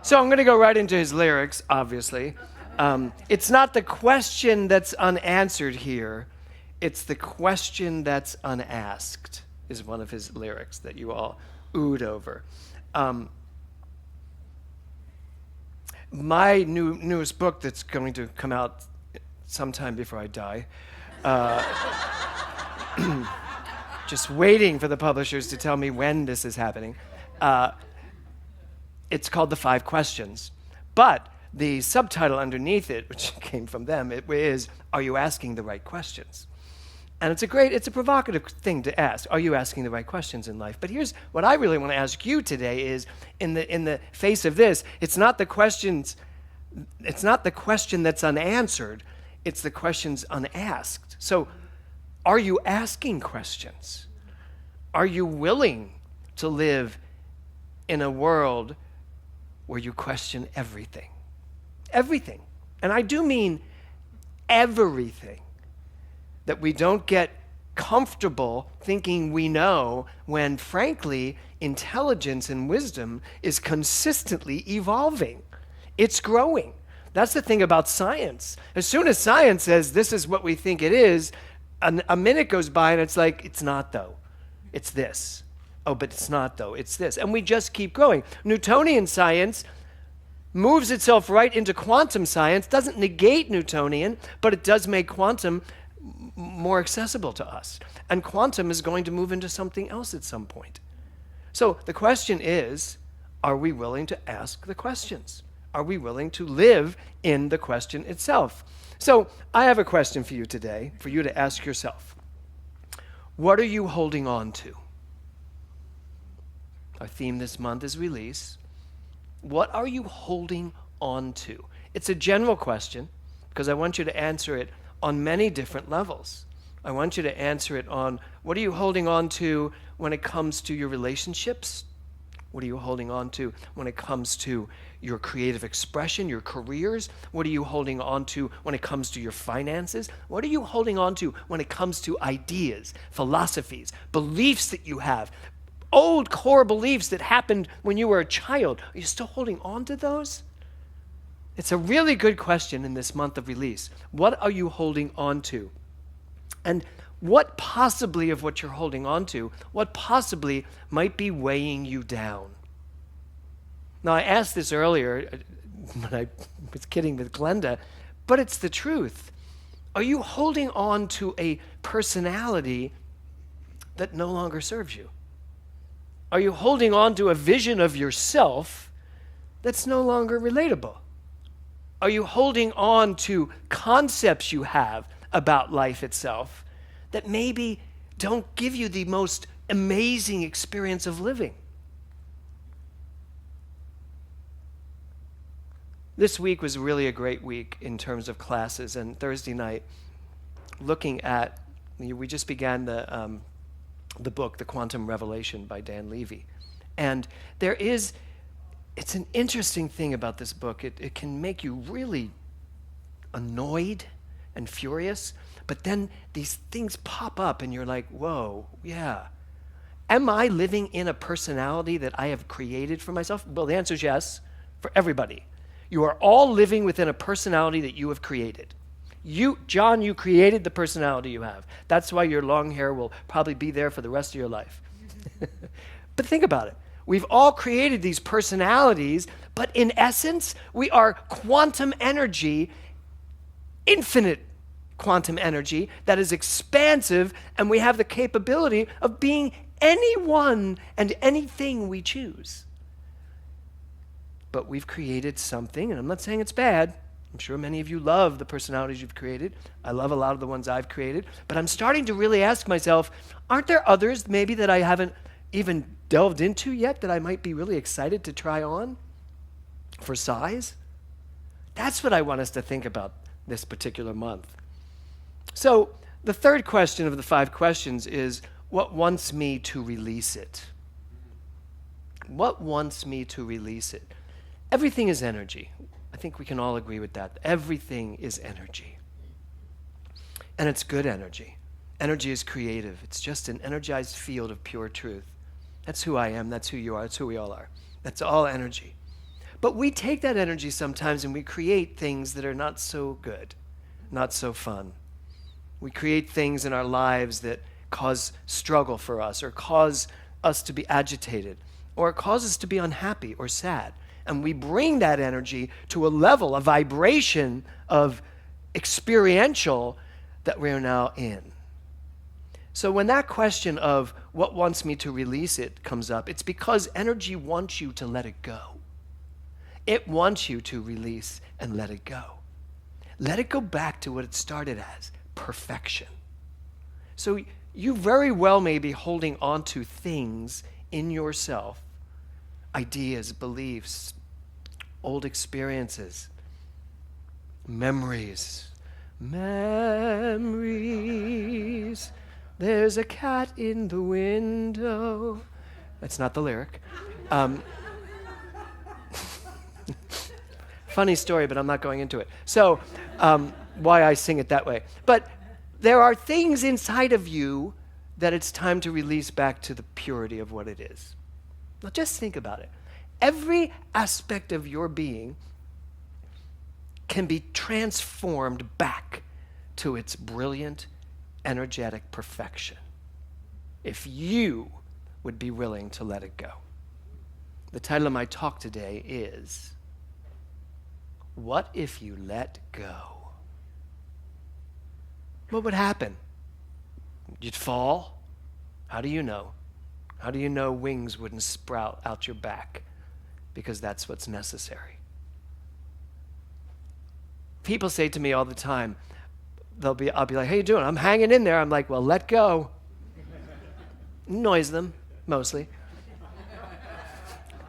So I'm going to go right into his lyrics, obviously. It's not the question that's unanswered here. It's the question that's unasked, is one of his lyrics that you all oohed over. My newest book that's going to come out sometime before I die, just waiting for the publishers to tell me when this is happening. It's called The 5 Questions. But the subtitle underneath it, which came from them, it is, Are You Asking the Right Questions? And it's a provocative thing to ask. Are you asking the right questions in life? But here's what I really want to ask you today is, in the face of this, it's not the question that's unanswered, it's the questions unasked. So, are you asking questions? Are you willing to live in a world where you question everything? Everything. And I do mean everything. That we don't get comfortable thinking we know when, frankly, intelligence and wisdom is consistently evolving. It's growing. That's the thing about science. As soon as science says this is what we think it is, a minute goes by and it's like, it's not though. It's this. Oh, but it's not though. It's this. And we just keep growing. Newtonian science moves itself right into quantum science, doesn't negate Newtonian, but it does make quantum more accessible to us. And quantum is going to move into something else at some point. So the question is, are we willing to ask the questions? Are we willing to live in the question itself? So I have a question for you today, for you to ask yourself. What are you holding on to? Our theme this month is release. What are you holding on to? It's a general question because I want you to answer it on many different levels. I want you to answer it on, what are you holding on to when it comes to your relationships? What are you holding on to when it comes to your creative expression, your careers? What are you holding on to when it comes to your finances? What are you holding on to when it comes to ideas, philosophies, beliefs that you have, old core beliefs that happened when you were a child? Are you still holding on to those? It's a really good question in this month of release. What are you holding on to? And what possibly of what you're holding on to, what possibly might be weighing you down? Now, I asked this earlier when I was kidding with Glenda, but it's the truth. Are you holding on to a personality that no longer serves you? Are you holding on to a vision of yourself that's no longer relatable? Are you holding on to concepts you have about life itself that maybe don't give you the most amazing experience of living? This week was really a great week in terms of classes, and Thursday night, looking at, we just began the book, The Quantum Revelation by Dan Levy. And it's an interesting thing about this book. It can make you really annoyed and furious, but then these things pop up and you're like, whoa, yeah. Am I living in a personality that I have created for myself? Well, the answer is yes, for everybody. You are all living within a personality that you have created. You, John, you created the personality you have. That's why your long hair will probably be there for the rest of your life. But think about it. We've all created these personalities, but in essence, we are quantum energy, infinite quantum energy that is expansive, and we have the capability of being anyone and anything we choose. But we've created something, and I'm not saying it's bad. I'm sure many of you love the personalities you've created. I love a lot of the ones I've created. But I'm starting to really ask myself, aren't there others maybe that I haven't even delved into yet that I might be really excited to try on for size? That's what I want us to think about this particular month. So the third question of the 5 questions is, what wants me to release it? What wants me to release it? Everything is energy. I think we can all agree with that. Everything is energy. And it's good energy. Energy is creative. It's just an energized field of pure truth. That's who I am. That's who you are. That's who we all are. That's all energy. But we take that energy sometimes and we create things that are not so good, not so fun. We create things in our lives that cause struggle for us or cause us to be agitated or cause us to be unhappy or sad. And we bring that energy to a level, a vibration of experiential that we are now in. So when that question of what wants me to release it comes up, it's because energy wants you to let it go. It wants you to release and let it go. Let it go back to what it started as, perfection. So you very well may be holding on to things in yourself, ideas, beliefs, old experiences, memories. Memories. There's a cat in the window. That's not the lyric. Funny story, but I'm not going into it. So, why I sing it that way. But there are things inside of you that it's time to release back to the purity of what it is. Now, just think about it. Every aspect of your being can be transformed back to its brilliant, energetic perfection if you would be willing to let it go. The title of my talk today is, What If You Let Go? What would happen? You'd fall? How do you know? How do you know wings wouldn't sprout out your back? Because that's what's necessary. People say to me all the time, I'll be like, how you doing? I'm hanging in there. I'm like, well, let go. Noise them, mostly.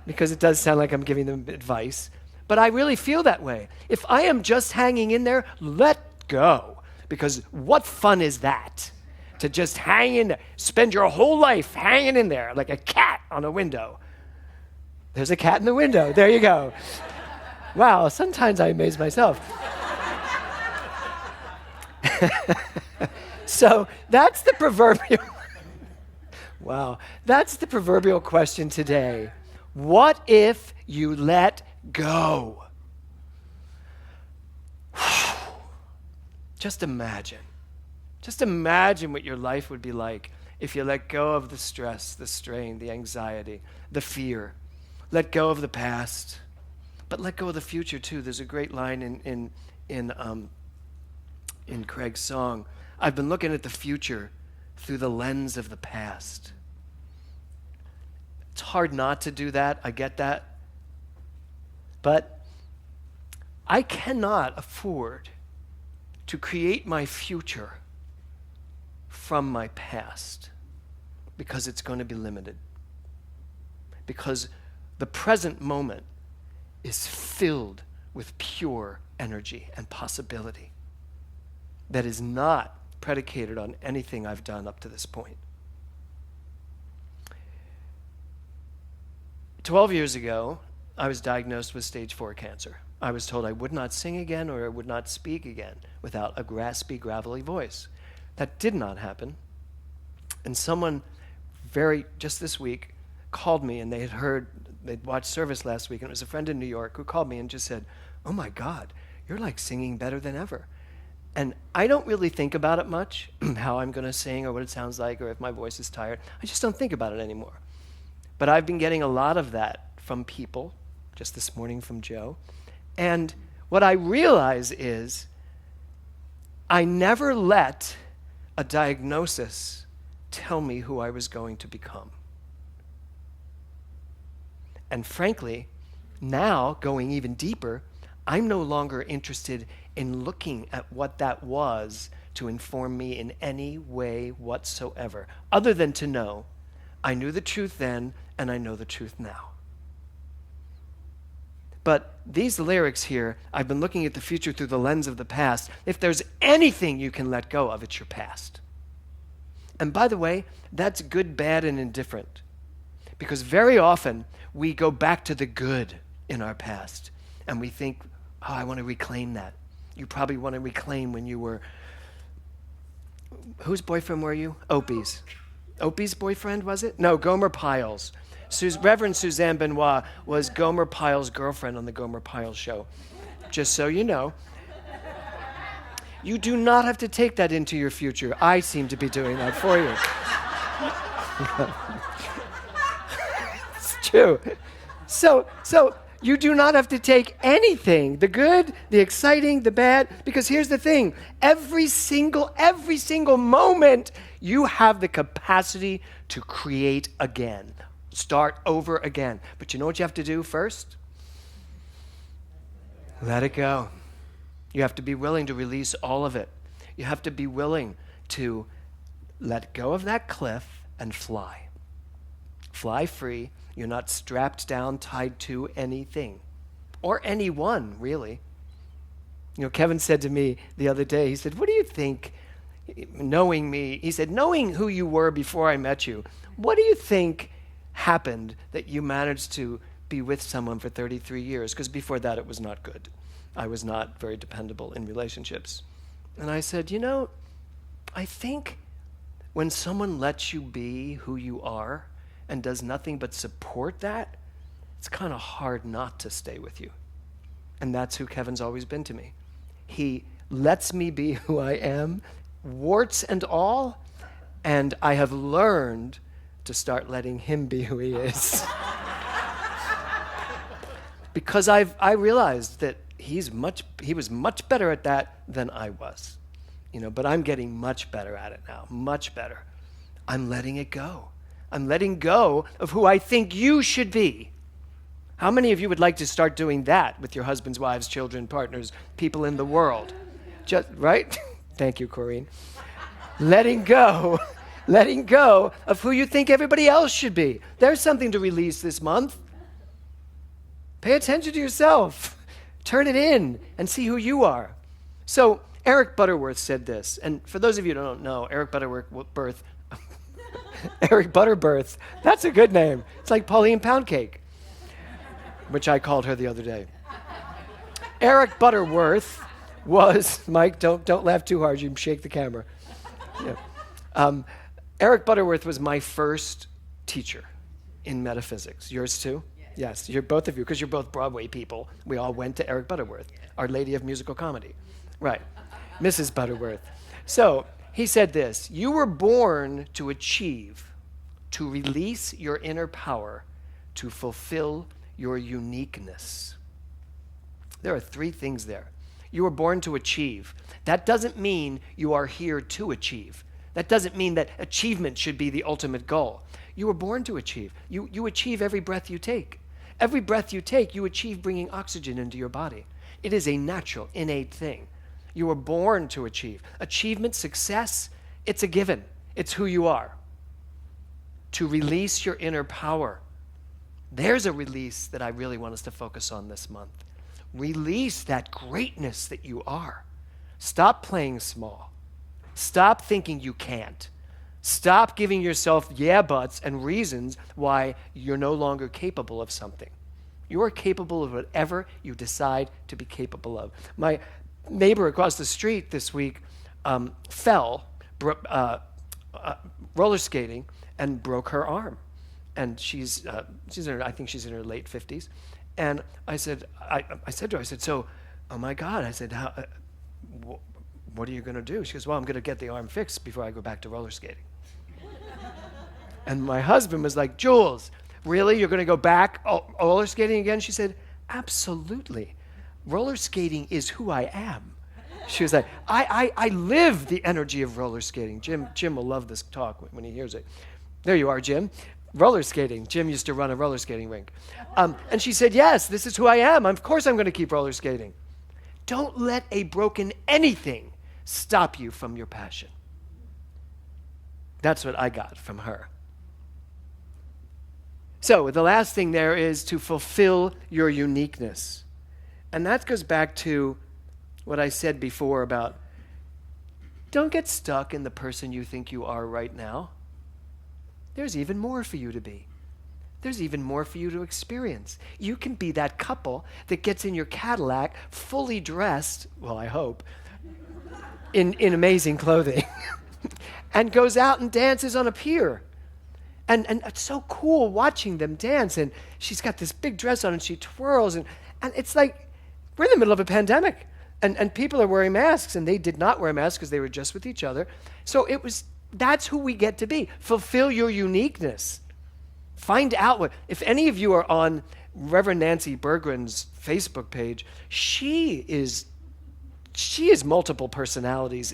Because it does sound like I'm giving them advice. But I really feel that way. If I am just hanging in there, let go. Because what fun is that? To just hang in there, spend your whole life hanging in there like a cat on a window. There's a cat in the window. There you go. Wow, sometimes I amaze myself. So that's the proverbial, wow, that's the proverbial question today. What if you let go? Just imagine what your life would be like if you let go of the stress, the strain, the anxiety, the fear. Let go of the past, but let go of the future too. There's a great line in Craig's song. I've been looking at the future through the lens of the past. It's hard not to do that. I get that. But I cannot afford to create my future from my past because it's going to be limited. Because the present moment is filled with pure energy and possibility that is not predicated on anything I've done up to this point. 12 years ago, I was diagnosed with stage 4 cancer. I was told I would not sing again or I would not speak again without a raspy, gravelly voice. That did not happen. And someone just this week called me and they'd watched service last week, and it was a friend in New York who called me and just said, oh my God, you're like singing better than ever. And I don't really think about it much, how I'm going to sing or what it sounds like or if my voice is tired. I just don't think about it anymore. But I've been getting a lot of that from people, just this morning from Joe. And what I realize is I never let a diagnosis tell me who I was going to become. And frankly, now going even deeper, I'm no longer interested in looking at what that was to inform me in any way whatsoever, other than to know I knew the truth then and I know the truth now. But these lyrics here, I've been looking at the future through the lens of the past. If there's anything you can let go of, it's your past. And by the way, that's good, bad, and indifferent. Because very often we go back to the good in our past and we think, oh, I want to reclaim that. You probably want to reclaim when you were, whose boyfriend were you? Opie's. Opie's boyfriend, was it? No, Gomer Pyle's. Reverend Suzanne Benoit was Gomer Pyle's girlfriend on the Gomer Pyle show. Just so you know. You do not have to take that into your future. I seem to be doing that for you. It's true. So you do not have to take anything, the good, the exciting, the bad, because here's the thing. Every single moment, you have the capacity to create again. Start over again. But you know what you have to do first? Let it go. You have to be willing to release all of it. You have to be willing to let go of that cliff and fly. Fly free. You're not strapped down, tied to anything. Or anyone, really. You know, Kevin said to me the other day, he said, what do you think, knowing me, he said, knowing who you were before I met you, what do you think happened that you managed to be with someone for 33 years? Because before that, it was not good. I was not very dependable in relationships. And I said, you know, I think when someone lets you be who you are and does nothing but support that, it's kind of hard not to stay with you. And that's who Kevin's always been to me. He lets me be who I am, warts and all, and I have learned to start letting him be who he is. Because I realized that he was much better at that than I was. You know, but I'm getting much better at it now, much better. I'm letting it go. I'm letting go of who I think you should be. How many of you would like to start doing that with your husbands, wives, children, partners, people in the world? Just, right? Thank you, Corinne. Letting go of who you think everybody else should be. There's something to release this month. Pay attention to yourself. Turn it in and see who you are. So Eric Butterworth said this, and for those of you who don't know, Eric Butterworth, that's a good name. It's like Pauline Poundcake, which I called her the other day. Eric Butterworth was, Mike, don't laugh too hard, you can shake the camera. Yeah. Eric Butterworth was my first teacher in metaphysics. Yours too? Yes, you're both of you, because you're both Broadway people. We all went to Eric Butterworth, Our Lady of Musical Comedy. Right, Mrs. Butterworth. So he said this, you were born to achieve, to release your inner power, to fulfill your uniqueness. There are three things there. You were born to achieve. That doesn't mean you are here to achieve. That doesn't mean that achievement should be the ultimate goal. You were born to achieve. You achieve every breath you take. Every breath you take, you achieve bringing oxygen into your body. It is a natural, innate thing. You were born to achieve. Achievement, success, it's a given. It's who you are. To release your inner power. There's a release that I really want us to focus on this month. Release that greatness that you are. Stop playing small. Stop thinking you can't. Stop giving yourself yeah buts and reasons why you're no longer capable of something. You are capable of whatever you decide to be capable of. My neighbor across the street this week fell roller skating and broke her arm. And she's I think she's in her late 50s. And I said to her, so, oh my God, I said, what are you going to do? She goes, well, I'm going to get the arm fixed before I go back to roller skating. And my husband was like, Jules, really? You're going to go back roller skating again? She said, absolutely. Roller skating is who I am. She was like, I live the energy of roller skating. Jim will love this talk when he hears it. There you are, Jim. Roller skating. Jim used to run a roller skating rink. And she said, yes, this is who I am. Of course I'm going to keep roller skating. Don't let a broken anything stop you from your passion. That's what I got from her. So the last thing there is to fulfill your uniqueness. And that goes back to what I said before about don't get stuck in the person you think you are right now. There's even more for you to be. There's even more for you to experience. You can be that couple that gets in your Cadillac fully dressed, well, I hope, in amazing clothing, and goes out and dances on a pier. And it's so cool watching them dance. And she's got this big dress on and she twirls. And it's like we're in the middle of a pandemic. And people are wearing masks. And they did not wear masks because they were just with each other. So that's who we get to be. Fulfill your uniqueness. Find out if any of you are on Reverend Nancy Bergren's Facebook page, she is multiple personalities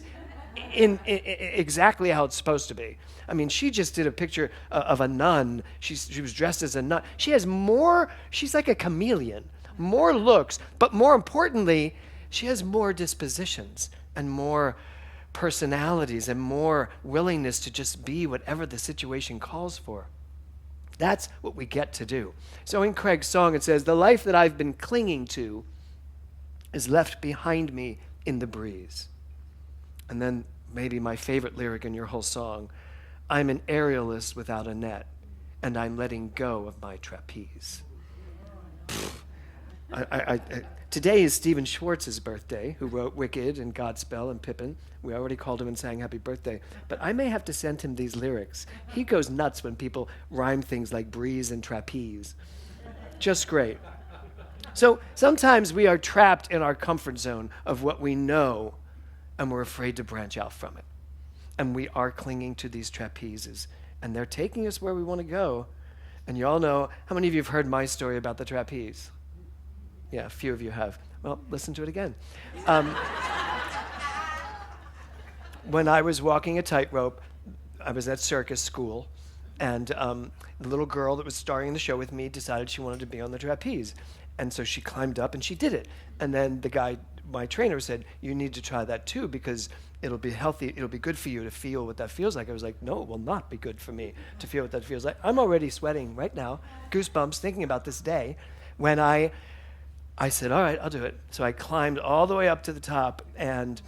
in exactly how it's supposed to be. I mean, she just did a picture of a nun. She was dressed as a nun. She's like a chameleon, more looks, but more importantly, she has more dispositions and more personalities and more willingness to just be whatever the situation calls for. That's what we get to do. So in Craig's song, it says, "The life that I've been clinging to is left behind me in the breeze." And then maybe my favorite lyric in your whole song, "I'm an aerialist without a net, and I'm letting go of my trapeze." Today is Stephen Schwartz's birthday, who wrote Wicked and Godspell and Pippin. We already called him and sang happy birthday. But I may have to send him these lyrics. He goes nuts when people rhyme things like breeze and trapeze. Just great. So sometimes we are trapped in our comfort zone of what we know, and we're afraid to branch out from it. And we are clinging to these trapezes, and they're taking us where we want to go. And you all know, how many of you have heard my story about the trapeze? Yeah, a few of you have. Well, listen to it again. When I was walking a tightrope, I was at circus school, and the little girl that was starring in the show with me decided she wanted to be on the trapeze. And so she climbed up and she did it. And then the guy, my trainer, said, "You need to try that too, because it'll be healthy, it'll be good for you to feel what that feels like." I was like, "No, it will not be good for me to feel what that feels like." I'm already sweating right now, goosebumps thinking about this day, when I said, "All right, I'll do it." So I climbed all the way up to the top, and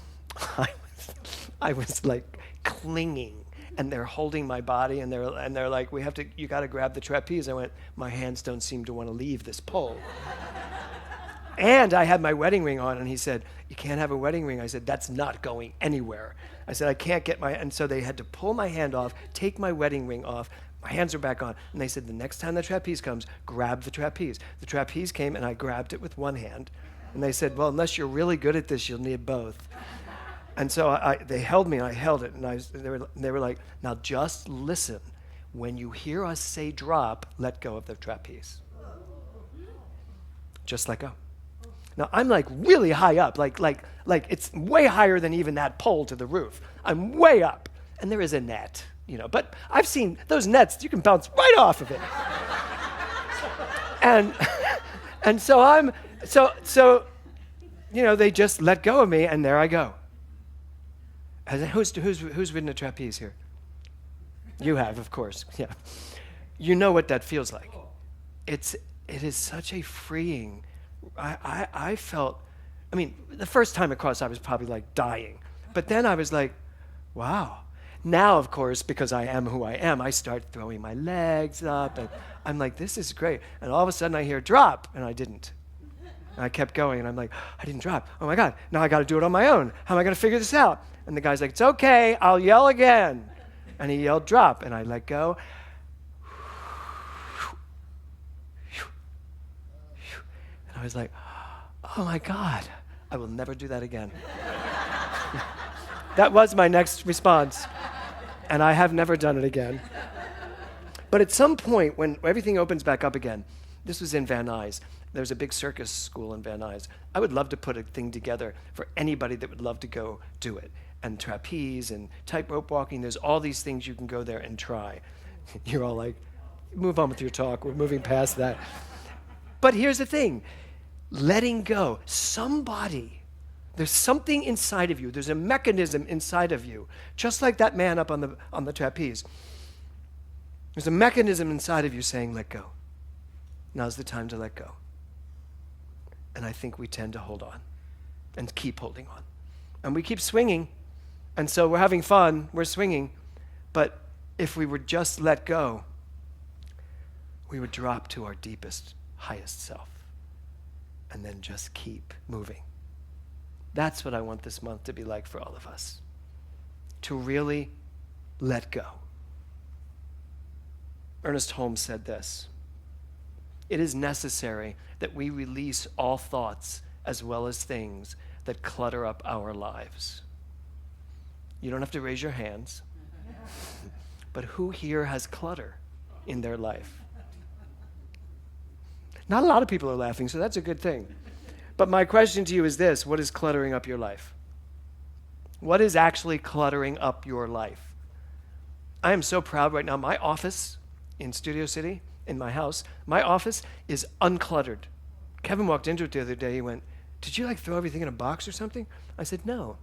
I was like clinging, and they're holding my body, and they're like, "You got to grab the trapeze." I went, "My hands don't seem to want to leave this pole." And I had my wedding ring on, and he said, "You can't have a wedding ring." I said, "That's not going anywhere." I said, "I can't get and so they had to pull my hand off, take my wedding ring off. My hands are back on. And they said, "The next time the trapeze comes, grab the trapeze." The trapeze came, and I grabbed it with one hand. And they said, "Well, unless you're really good at this, you'll need both." And so they held me, and I held it. And they were like, "Now just listen. When you hear us say drop, let go of the trapeze. Just let go." Now, I'm like really high up, like it's way higher than even that pole to the roof. I'm way up. And there is a net. But I've seen those nets, you can bounce right off of it. and so they just let go of me, and there I go. Who's ridden a trapeze here? You have, of course. Yeah. You know what that feels like. It is such a freeing. I felt, the first time across I was probably like dying. But then I was like, wow. Now, of course, because I am who I am, I start throwing my legs up, and I'm like, this is great. And all of a sudden I hear drop, and I didn't. And I kept going, and I'm like, I didn't drop. Oh my God, now I got to do it on my own. How am I going to figure this out? And the guy's like, "It's okay, I'll yell again." And he yelled drop, and I let go. And I was like, oh my God, I will never do that again. That was my next response. And I have never done it again. But at some point, when everything opens back up again, this was in Van Nuys. There's a big circus school in Van Nuys. I would love to put a thing together for anybody that would love to go do it. And trapeze and tightrope walking, there's all these things you can go there and try. You're all like, move on with your talk. We're moving past that. But here's the thing. Letting go. There's something inside of you. There's a mechanism inside of you. Just like that man up on the trapeze. There's a mechanism inside of you saying, let go. Now's the time to let go. And I think we tend to hold on and keep holding on. And we keep swinging. And so we're having fun. We're swinging. But if we would just let go, we would drop to our deepest, highest self. And then just keep moving. That's what I want this month to be like for all of us. To really let go. Ernest Holmes said this: "It is necessary that we release all thoughts as well as things that clutter up our lives." You don't have to raise your hands, but who here has clutter in their life? Not a lot of people are laughing, so that's a good thing. But my question to you is this: what is cluttering up your life? What is actually cluttering up your life? I am so proud right now. My office in Studio City, in my house, my office is uncluttered. Kevin walked into it the other day. He went, "Did you throw everything in a box or something?" I said, "No,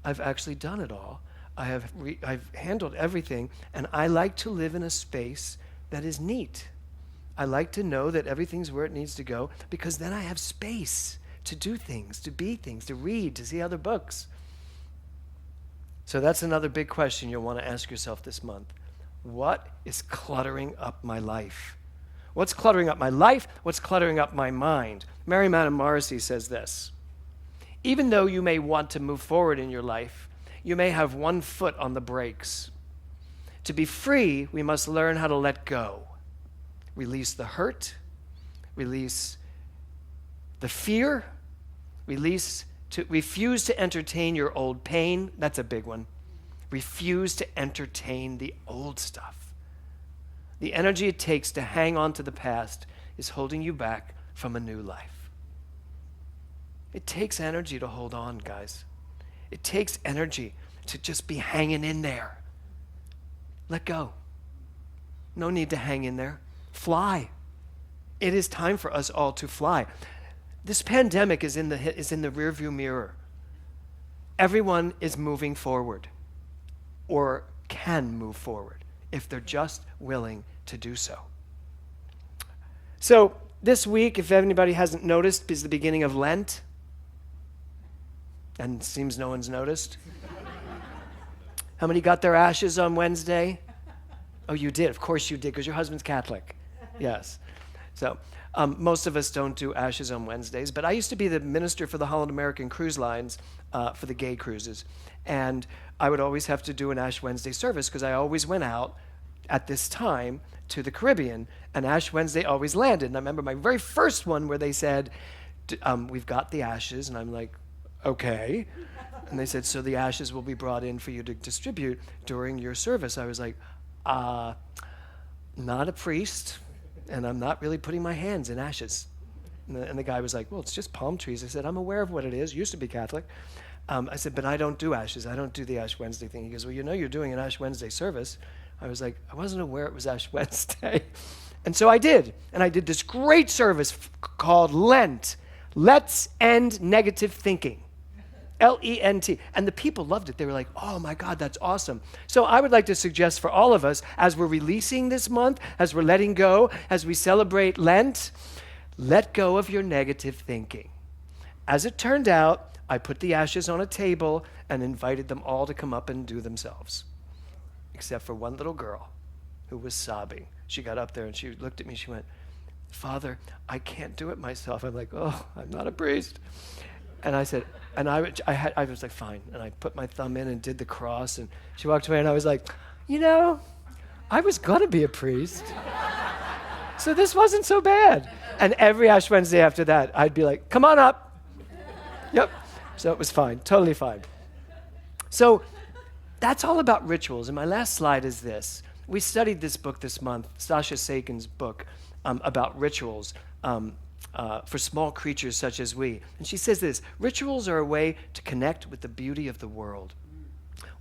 I've actually done it all. I've handled everything, and I like to live in a space that is neat. I like to know that everything's where it needs to go, because then I have space to do things, to be things, to read, to see other books." So that's another big question you'll want to ask yourself this month. What is cluttering up my life? What's cluttering up my life? What's cluttering up my mind? Mary Madden Morrissey says this: "Even though you may want to move forward in your life, you may have one foot on the brakes. To be free, we must learn how to let go. Release the hurt, release the fear, refuse to entertain your old pain." That's a big one. Refuse to entertain the old stuff. The energy it takes to hang on to the past is holding you back from a new life. It takes energy to hold on, guys. It takes energy to just be hanging in there. Let go. No need to hang in there. Fly. It is time for us all to fly. This pandemic is in the rearview mirror. Everyone is moving forward, or can move forward, if they're just willing to do so. So this week, if anybody hasn't noticed, is the beginning of Lent. And it seems no one's noticed. How many got their ashes on Wednesday? Oh, you did. Of course you did, because your husband's Catholic. Yes. So most of us don't do ashes on Wednesdays, but I used to be the minister for the Holland American Cruise Lines for the gay cruises. And I would always have to do an Ash Wednesday service, because I always went out at this time to the Caribbean, and Ash Wednesday always landed. And I remember my very first one where they said, "We've got the ashes," and I'm like, "Okay." And they said, "So the ashes will be brought in for you to distribute during your service." I was like, "Not a priest, and I'm not really putting my hands in ashes." And the guy was like, "Well, it's just palm trees." I said, "I'm aware of what it is. Used to be Catholic." I said, "But I don't do ashes. I don't do the Ash Wednesday thing." He goes, "Well, you're doing an Ash Wednesday service." I was like, I wasn't aware it was Ash Wednesday. And so I did. And I did this great service called Lent. Let's End Negative Thinking. Lent. And the people loved it. They were like, "Oh my God, that's awesome." So I would like to suggest for all of us, as we're releasing this month, as we're letting go, as we celebrate Lent, let go of your negative thinking. As it turned out, I put the ashes on a table and invited them all to come up and do themselves, except for one little girl who was sobbing. She got up there and she looked at me. She went, "Father, I can't do it myself." I'm like, "Oh, I'm not a priest." And I said, and I was like, "Fine." And I put my thumb in and did the cross. And she walked away, and I was like, I was going to be a priest. So this wasn't so bad. And every Ash Wednesday after that, I'd be like, "Come on up." Yep. So it was fine, totally fine. So that's all about rituals. And my last slide is this. We studied this book this month, Sasha Sagan's book, about rituals for small creatures such as we. And she says this: rituals are a way to connect with the beauty of the world.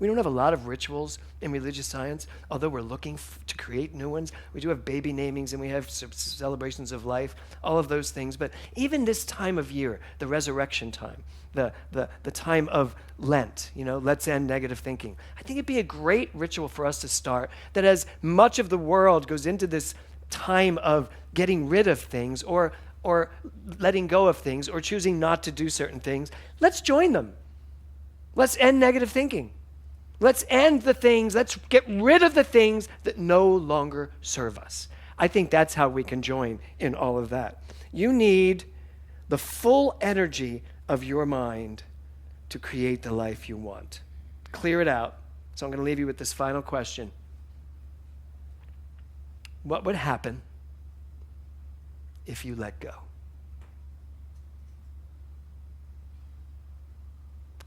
We don't have a lot of rituals in religious science, although we're looking to create new ones. We do have baby namings, and we have celebrations of life, all of those things. But even this time of year, the resurrection time, the time of Lent, let's end negative thinking. I think it'd be a great ritual for us to start, that as much of the world goes into this time of getting rid of things or letting go of things or choosing not to do certain things, let's join them. Let's end negative thinking. Let's end the things, let's get rid of the things that no longer serve us. I think that's how we can join in all of that. You need the full energy of your mind to create the life you want. Clear it out. So I'm going to leave you with this final question. What would happen if you let go?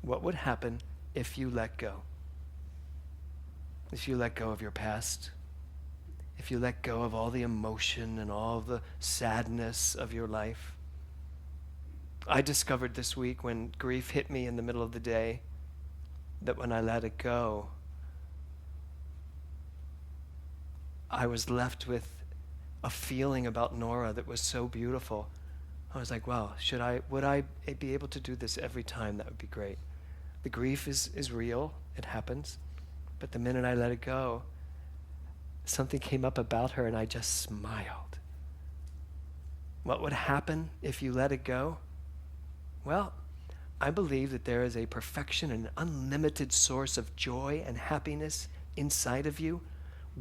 What would happen if you let go? If you let go of your past, if you let go of all the emotion and all the sadness of your life. I discovered this week when grief hit me in the middle of the day that when I let it go, I was left with a feeling about Nora that was so beautiful. I was like, wow, would I be able to do this every time? That would be great. The grief is real, it happens. But the minute I let it go, something came up about her and I just smiled. What would happen if you let it go? Well, I believe that there is a perfection and unlimited source of joy and happiness inside of you,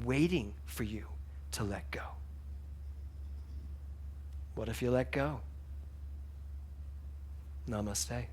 waiting for you to let go. What if you let go? Namaste.